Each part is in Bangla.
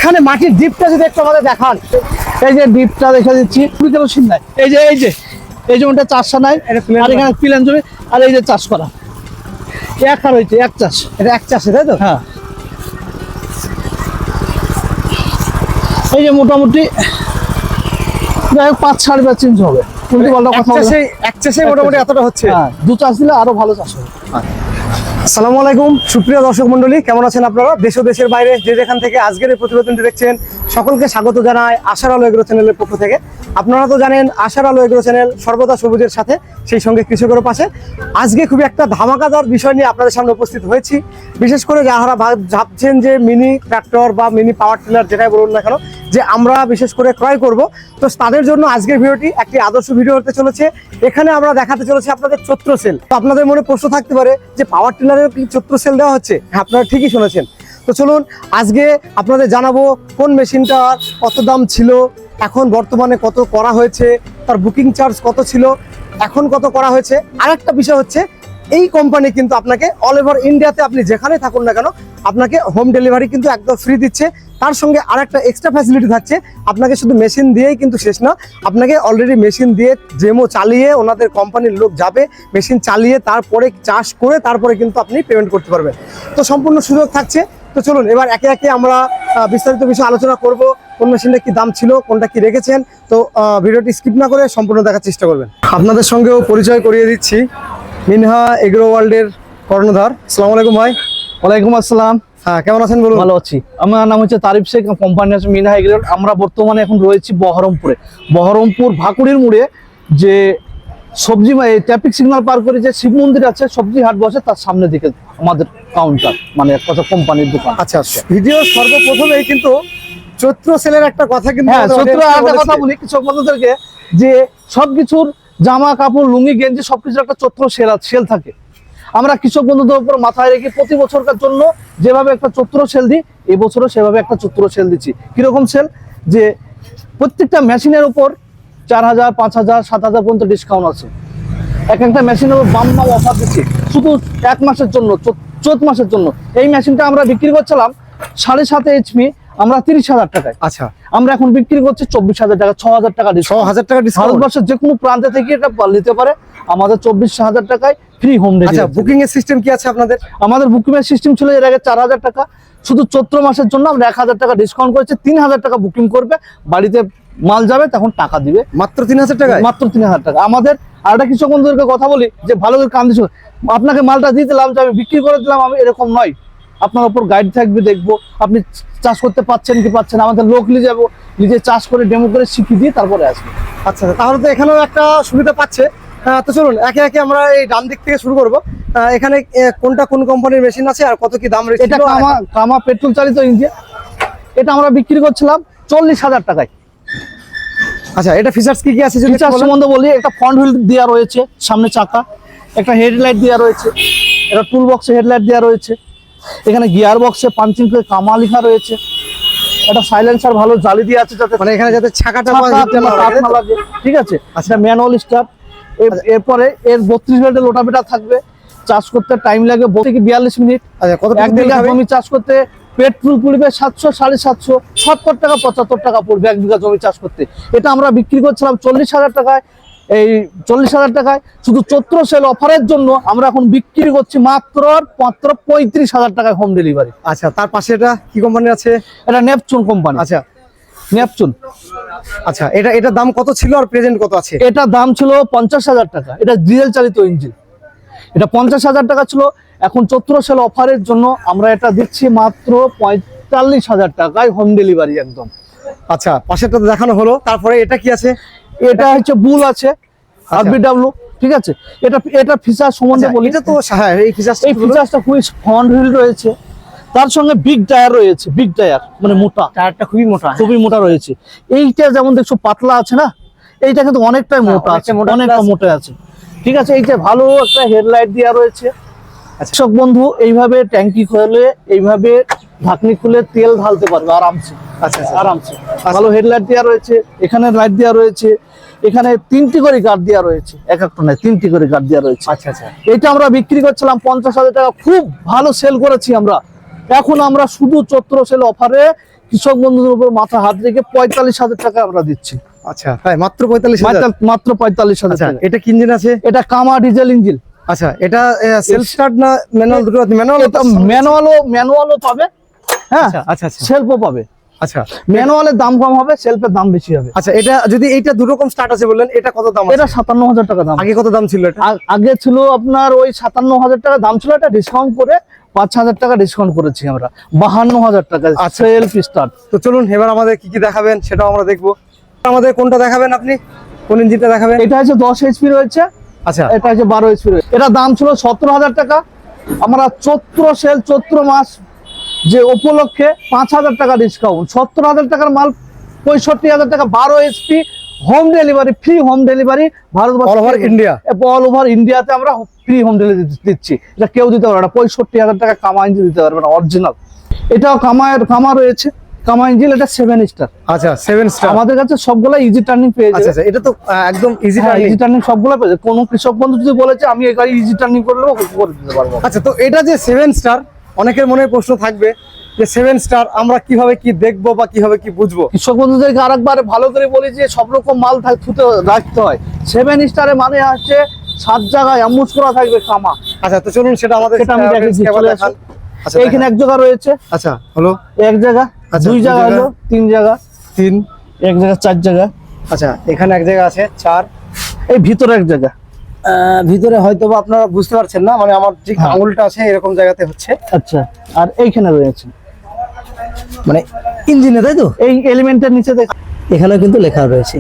এখানে মাটির ডিপটা যদি একটু আমাদের দেখান, এই যে ডিপটা দেখে দিচ্ছি, নাই এই জমিটা চাষা নাই, আর এখানে প্লেন জমি, আর এই যে চাষ করা এক হার হয়েছে, এক চাষ, এটা এক চাষে, তাই তো? হ্যাঁ, এই যে মোটামুটি 5-5.5 ইঞ্চ হবে। এক চাষে মোটামুটি এতটা হচ্ছে। হ্যাঁ, দু চাষ দিলে আরো ভালো চাষ হবে। আসসালামু আলাইকুম সুপ্রিয় দর্শক মন্ডলী, কেমন আছেন আপনারা? দেশ ও দেশের বাইরে যে যেখান থেকে আজকের এই প্রতিবেদনটি দেখছেন, সকলকে স্বাগত জানাই আশার আলো এগ্রো চ্যানেলের পক্ষ থেকে। আপনারা তো জানেন আশার আলো এগ্রো চ্যানেল সর্বদা সবুজের সাথে, সেই সঙ্গে কৃষকের পাশে। আজকে খুবই একটা ধামাকাদার বিষয় নিয়ে আপনাদের সামনে উপস্থিত হয়েছি। বিশেষ করে যারা ভাবছেন যে মিনি ট্রাক্টর বা মিনি পাওয়ার টিলার যেটাই বলুন না কেন, যে আমরা বিশেষ করে ক্রয় করব, তো তাদের জন্য আজকের ভিডিওটি একটি আদর্শ ভিডিও হতে চলেছে। এখানে আমরা দেখাতে চলেছি আপনাদের চৈত্র সেল। তো আপনাদের মনে প্রশ্ন থাকতে পারে যে পাওয়ার টিলারের কি চৈত্র সেল দেওয়া হচ্ছে? হ্যাঁ, আপনারা ঠিকই শুনেছেন। তো চলুন আজকে আপনাদের জানাবো কোন মেশিনটার কত দাম ছিল, এখন বর্তমানে কত করা হয়েছে, তার বুকিং চার্জ কত ছিল, এখন কত করা হয়েছে। আরেকটা বিষয় হচ্ছে, এই কোম্পানি কিন্তু আপনাকে অল ওভার ইন্ডিয়াতে আপনি যেখানে থাকুন না কেন, আপনাকে হোম ডেলিভারি কিন্তু একদম ফ্রি দিচ্ছে। তার সঙ্গে আরেকটা এক্সট্রা ফ্যাসিলিটি থাকছে, আপনাকে শুধু মেশিন দিয়েই কিন্তু শেষ না, আপনাকে অলরেডি মেশিন দিয়ে ডেমো চালিয়ে ওনাদের কোম্পানির লোক যাবে, মেশিন চালিয়ে তারপরে চাষ করে তারপরে কিন্তু আপনি পেমেন্ট করতে পারবেন। তো সম্পূর্ণ সুযোগ থাকছে। তো চলুন এবার একে একে আমরা বিস্তারিত বিষয়ে আলোচনা করব, কোন মেশিনটা কি দাম ছিল, কোনটা কি রেখেছেন। তো ভিডিওটি স্কিপ না করে সম্পূর্ণ দেখার চেষ্টা করবেন। আপনাদের সঙ্গেও পরিচয় করিয়ে দিচ্ছি, মিনহা এগ্রো ওয়ার্ল্ডের কর্ণধার। আসসালামু আলাইকুম ভাই। ওয়ালাইকুম আসসালাম। হ্যাঁ, কেমন আছেন বলুন? ভালো আছি। আমার নাম হচ্ছে তারিফ শেখ, কোম্পানি আছে মিনহা এগ্রো। আমরা বর্তমানে এখন রয়েছি বহরমপুর ভাকুড়ির মোড়ে, যে সবজি ট্রাফিক সিগন্যাল পার করে যে শিব মন্দির আছে, সবজি হাট বসে, তার সামনে দিকে আমাদের কাউন্টার, মানে এক কথা কোম্পানির দোকান। আচ্ছা, ভিডিও সর্বপ্রথমেই কিন্তু চৈত্র সেলের একটা কথা কিন্তু কথা বলি কৃষক বন্ধুদেরকে, যে সবকিছুর জামা কাপড় লুঙ্গি গেঞ্জি সবকিছুর একটা চৈত্র সেল থাকে। আমরা কৃষক বন্ধুদের উপর মাথায় রেখে প্রতি বছরকার জন্য যেভাবে একটা চৈত্র সেল দিই, এই বছরও সেভাবে একটা চৈত্র সেল দিচ্ছি। কিরকম সেল? যে প্রত্যেকটা মেশিনের উপর 4,000, 5,000, 7,000 পর্যন্ত ডিসকাউন্ট আছে। একটা মেশিনের উপর বাম্মা অফার দিচ্ছি শুধু 1 মাসের জন্য, চৈত মাসের জন্য। এই মেশিনটা আমরা বিক্রি করছিলাম 7.5 HP, আমরা 30,000 টাকায়। আচ্ছা, আমরা এখন বিক্রি করছি 24,000 টাকা, 6,000 টাকা ডিসকাউন্ট। 6,000 টাকা ডিসকাউন্ট। ভারতবর্ষের যে কোনো প্রান্তে থেকে এটা নিতে পারে, আমাদের 24,000 টাকায় ফ্রি হোম ডেলিভারি। আচ্ছা, বুকিং এর সিস্টেম কি আছে আপনাদের? আমাদের বুকিং এর সিস্টেম ছিল এর আগে 4,000 টাকা, শুধু চৈত্র মাসের জন্য আমরা 1,000 টাকা ডিসকাউন্ট করেছি। 3,000 টাকা বুকিং করবে, বাড়িতে মাল যাবে, তখন টাকা দিবে। মাত্র 3,000 টাকা? মাত্র 3,000 টাকা। আমাদের আরেকটা কৃষক বন্ধুদেরকে কথা বলি, যে ভালো করে কাম দিচ্ছ, আপনাকে মালটা দিয়ে দিলাম যে আমি বিক্রি করে দিলাম, আমি এরকম নয়। আপনার উপর গাইড থাকবে, দেখবো আপনি চাষ করতে পারছেন কি পাচ্ছেন, আমাদের লোক নিয়ে যাবো, নিজে চাষ করে ডেমো করে শিখিয়ে দিয়ে তারপরে আসবো। আচ্ছা, তাহলে তো এখানেও একটা সুবিধা পাচ্ছে। তো চলুন একে একে আমরা এই ডান দিক থেকে শুরু করব। এখানে কোনটা কোন কোম্পানির মেশিন আছে আর কত কি দাম রয়েছে? এটা কামা পেট্রোল চালিত ইঞ্জিন, এটা আমরা বিক্রি করছিলাম 40,000 টাকায়। আচ্ছা, এটা ফিচার্স কি কি আছে যদি ফিচার্স সম্বন্ধে বলি, একটা ফ্রন্ট হুইল দেওয়া রয়েছে, সামনে চাকা, একটা হেডলাইট দেওয়া রয়েছে, একটা টুল বক্সে হেডলাইট দেওয়া রয়েছে, এখানে গিয়ার বক্সে পাঞ্চিং করে কামা লেখা রয়েছে, একটা সাইলেন্সার ভালো জালি দিয়ে আছে, যাতে মানে এখানে যাতে ছাকাটা না লাগে, ঠিক আছে। আচ্ছা, ম্যানুয়াল স্টার্ট। এরপরে এর 32 মিনিটের লোটাবেটা থাকবে, চাষ করতে টাইম লাগবে 32 থেকে 42 মিনিট। আচ্ছা, কত 1 বিঘা জমি চাষ করতে পেট্রোল পড়বে 700, 750, 70 টাকা 75 টাকা পড়বে 1 বিঘা জমি চাষ করতে। এটা আমরা বিক্রি করছিলাম 40,000 টাকায়। এই 40,000 টাকায় শুধু চৈত্র সেল অফারের জন্য আমরা এখন বিক্রি করছি মাত্র 35,000 টাকায় হোম ডেলিভারি। আচ্ছা, তার পাশে এটা কি কোম্পানি আছে? এটা নেপচুন কোম্পানি। আচ্ছা, নেপচুন। আচ্ছা, এটার দাম কত ছিল আর প্রেজেন্ট কত আছে? এটা দাম ছিল 50,000 টাকা, এটা ডিজেল চালিত ইঞ্জিন। এটা 50,000 টাকা ছিল, এখন চৈত্র সেল অফারের জন্য আমরা এটা দিচ্ছি মাত্র 45,000 টাকায় হোম ডেলিভারি একদম। আচ্ছা, পাশেরটা দেখানো হলো, তারপরে এটা কি আছে? এটা হচ্ছে বুল আছে, আরবিডব্লিউ, ঠিক আছে। এটা ফিচার সম্বন্ধে বলি, এটা তো হ্যাঁ, এই ফিচারটা খুবই ফ্রন্ট হুইল রয়েছে, তার সঙ্গে বিগ টায়ার রয়েছে, বিগ টায়ার মানে মোটা টায়ারটা, খুবই মোটা রয়েছে। এইটা যেমন দেখছো পাতলা আছে না, এইটা কিন্তু অনেকটাই মোটা আছে, অনেকটা মোটা আছে, ঠিক আছে। এইটা ভালো একটা হেডলাইট দেওয়া রয়েছে। কৃষক বন্ধু এইভাবে ট্যাঙ্কি খুলে, এইভাবে ঢাকনি খুলে তেল ঢালতে পারবে আরামসে। আচ্ছা, আরামসে। ভালো হেডলাইট দেওয়া রয়েছে, এখানে লাইট দেওয়া রয়েছে, এখানে 3টি করে গার্ড দেওয়া রয়েছে, এক একটা নয় 3টি করে গার্ড দেওয়া রয়েছে। আচ্ছা আচ্ছা, এটা আমরা বিক্রি করছিলাম 50,000 টাকা, খুব ভালো সেল করেছি আমরা। এখন আমরা শুধু চৈত্র সেল অফারে কৃষক বন্ধুদের উপর মাথা হাত রেখে 45,000 টাকা আমরা দিচ্ছি। আচ্ছা তাই মাত্র 45,000? মাত্র 45,000 আচ্ছা টাকা। এটা কি ইঞ্জিন আছে? এটা কামা ডিজেল ইঞ্জিন। আচ্ছা এটা সেলফ স্টার্ট না ম্যানুয়াল? দুটো ম্যানুয়াল। এটা ম্যানুয়ালও পাবে, হ্যাঁ আচ্ছা আচ্ছা আচ্ছা সেলফও পাবে। আচ্ছা ম্যানুয়ালের দাম কম হবে, সেলফের দাম বেশি হবে। আচ্ছা এটা যদি এইটা দুটো রকম স্টার্ট আছে বললেন, এটা কত দাম আছে? এটা 57,000 টাকা দাম। আগে কত দাম ছিল এটা? আগে ছিল আপনার ওই 57,000 টাকা দাম ছিল, এটা ডিসকাউন্ট করে 5,000 টাকা ডিসকাউন্ট করেছি আমরা, 52,000 টাকা সেলফ স্টার্ট। তো চলুন এবার আমাদের কি কি দেখাবেন সেটাও আমরা দেখবো। আমাদের কোনটা দেখাবেন আপনি, কোন ইঞ্জিনটা দেখাবেন? এটা হচ্ছে 10 এইচপি রয়েছে, আচ্ছা এটা হচ্ছে 12 এইচপি রয়েছে। এটা দাম ছিল 17,000 টাকা, আমরা চৈত্র মাস যে উপলক্ষে 5,000 টাকা ডিসকাউন্ট, 17,000 টাকার মাল 65,000 টাকা, 12 HP, home delivery, free home delivery Bharatvarsha all over India. All over ইন্ডিয়াতে আমরা ফ্রি হোম ডেলিভারি দিচ্ছি। এটা কেউ দিতে পারবে না, 65,000 টাকা কামা ইঞ্জিন দিতে পারবে না অরিজিনাল। এটাও কামা রয়েছে, কামা ইঞ্জিন, এটা 7 স্টার। আচ্ছা 7 স্টার আমাদের কাছে সবগুলা ইজি টার্নিং পেয়ে যাবে। আচ্ছা আচ্ছা এটা তো একদম ইজি টার্নিং। ইজি টার্নিং সবগুলো পেয়ে যাবে। কোনো কৃষক বন্ধু যদি বলেছে আমি এই গাড়ি ইজি টার্নিং করলেও করে দিতে পারবো। আচ্ছা তো এটা যে 7 স্টার, অনেকের মনে প্রশ্ন থাকবে যে 7 স্টার আমরা কিভাবে কি দেখবো বা কিভাবে কি বুঝবো? কৃষক বন্ধুদেরকে আরেকবার ভালো করে বলি যে সব রকম মাল থুতে রাখতে হয়। 7 স্টারে মানে হচ্ছে 7 জায়গায় অ্যাম্বুশ করা থাকবে কামা। আচ্ছা তো চলুন সেটা আমাদের সেটা আমি দেখাচ্ছি, চলে আসুন। আচ্ছা এইখানে এক জায়গা রয়েছে, আচ্ছা হলো এক জায়গা, আচ্ছা, 2 জায়গা হলো, 3 জায়গা, 3, এক জায়গা, 4 জায়গা। আচ্ছা এখানে এক জায়গা আছে 4, এই ভিতরে এক জায়গা। ভিতরে হয়তো বা আপনারা বুঝতে পারছেন না, মানে আমার যে হ্যাঁ। আঙুলটা আছে এরকম জায়গাতে হচ্ছে, আচ্ছা, আর এইখানে রয়েছে মানে ইঞ্জিনে, তাই তো? এই এলিমেন্টের নিচে দেখ, এখানে কিন্তু লেখা রয়েছে।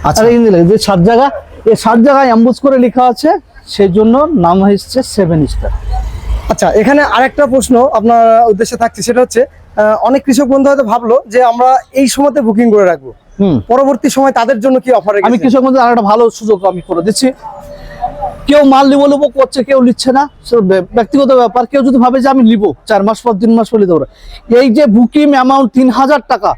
আচ্ছা এই যে 7 জায়গা, এই 7 জায়গায় অ্যাম্বুশ করে লেখা আছে, সেই জন্য নাম হচ্ছে 7 স্টার। আচ্ছা এখানে আরেকটা প্রশ্ন আপনার উদ্দেশ্যে থাকছে, সেটা হচ্ছে অনেক কৃষক বন্ধু হয়তো ভাবলো যে আমরা এই সময়তে বুকিং করে রাখবো, পরবর্তী সময় তাদের জন্য কি অফার? আমি কৃষক বন্ধু আরেকটা ভালো সুযোগ আমি করে দিচ্ছি। কেউ মাল নিবো করছে, কেউ নিচ্ছে না, ব্যক্তিগত ব্যাপার। কেউ যদি ভাবে যে আমি নিবো 4 মাস পর 3 মাস পর নিতে পারবো, এই যে বুকিং অ্যামাউন্ট 3,000 টাকা,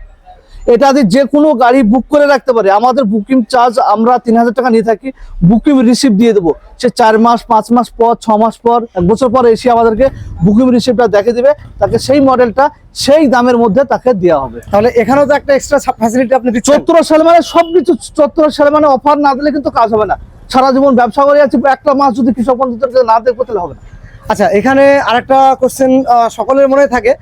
এটা দিয়ে যে কোনো গাড়ি বুক করে রাখতে পারে। আমাদের বুকিং চার্জ আমরা 3,000 টাকা নিয়ে থাকি, বুকিং রিসিপ্ট দিয়ে দেবো। সে 4 মাস 5 মাস পর, 6 মাস পর, 1 বছর পর এসে আমাদেরকে বুকিং রিসিপ্টটা দেখে দিবে, তাকে সেই মডেলটা সেই দামের মধ্যে তাকে দেওয়া হবে। তাহলে এখানেও তো একটা এক্সট্রা ফ্যাসিলিটি আপনি দিচ্ছেন। 14 সাল মানে সবকিছু, 14 সাল মানে অফার না দিলে কিন্তু কাজ হবে না। সারা জীবন ব্যবসা করে যাচ্ছি, একটা মাস যদি কৃষক বন্ধুদেরকে না দেখবো তাহলে হবে না। আচ্ছা এখানে আরেকটা কোশ্চেন সকলের মনে থাকে,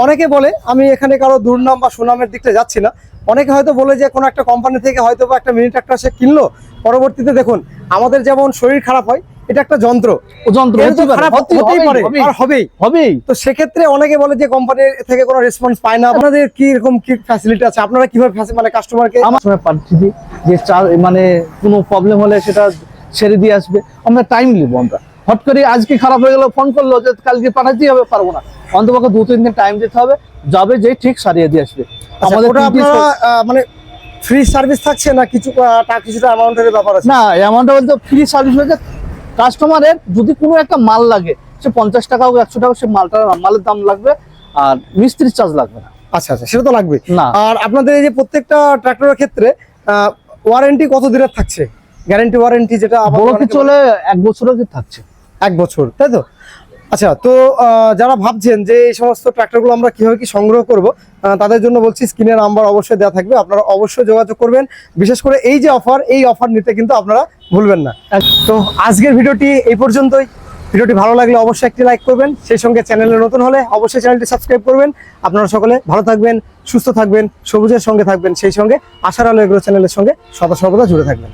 অনেকে বলে আমি এখানে কারো দুর্নাম বা সুনামের দিকটা যাচ্ছি না, অনেকে হয়তো বলে যে কোনো একটা কোম্পানি থেকে হয়তো বা একটা মিনি ট্রাক্টর সে কিনলো, পরবর্তীতে দেখুন আমাদের যেমন শরীর খারাপ হয়, এটা একটা যন্ত্র, হবেই। তো সেক্ষেত্রে অনেকে বলে যে কোম্পানির থেকে কোনো রেসপন্স পায় না। আপনাদের কি রকম কি ফ্যাসিলিটি আছে? আপনারা কিভাবে মানে কাস্টমারকে? আমার সময় পাঠিয়ে যে মানে কোনো প্রবলেম হলে সেটা সেরে দিয়ে আসবে, আমরা টাইম নিব। আমরা হট করে আজকে খারাপ হয়ে গেল ফোন করলো যে কালকে পাঠাতেই হবে, পারবো না, অন্তপক্ষে 2-3 দিন টাইম দিতে হবে, যাবে যে ঠিক সারিয়ে দিয়ে আসবে। আমাদের মানে ফ্রি সার্ভিস থাকছে না কিছুটা অ্যামাউন্টের ব্যাপার আছে? না, অ্যামাউন্টটা বলতে ফ্রি সার্ভিস হয়েছে। কাস্টমারের যদি কোনো একটা মাল লাগে, সে 50 টাকা হোক 100 টাকা, সে মালের দাম লাগবে, আর মিস্ত্রির চার্জ লাগবে না। আচ্ছা আচ্ছা সেটা তো লাগবে না। আর আপনাদের এই যে প্রত্যেকটা ট্রাক্টরের ক্ষেত্রে ওয়ারেন্টি কত দিনের থাকছে? গ্যারান্টি ওয়ারেন্টি যেটা বড়কে চলে 1 বছরের থাকছে। 1 বছর, তাই তো? আচ্ছা তো যারা ভাবছেন যে এই সমস্ত ট্রাক্টরগুলো আমরা কিভাবে কি সংগ্রহ করব, তাদের জন্য বলছি স্ক্রিনে নাম্বার অবশ্যই দেওয়া থাকবে, আপনারা অবশ্যই যোগাযোগ করবেন। বিশেষ করে এই যে অফার, এই অফার নিতে কিন্তু আপনারা ভুলবেন না। তো আজকের ভিডিওটি এই পর্যন্তই। ভিডিওটি ভালো লাগলে অবশ্যই একটি লাইক করবেন, সেই সঙ্গে চ্যানেলে নতুন হলে অবশ্যই চ্যানেলটি সাবস্ক্রাইব করবেন। আপনারা সকলে ভালো থাকবেন, সুস্থ থাকবেন, সবুজের সঙ্গে থাকবেন, সেই সঙ্গে আশার আলো এগ্রো চ্যানেলের সঙ্গে সদা সর্বদা জুড়ে থাকবেন।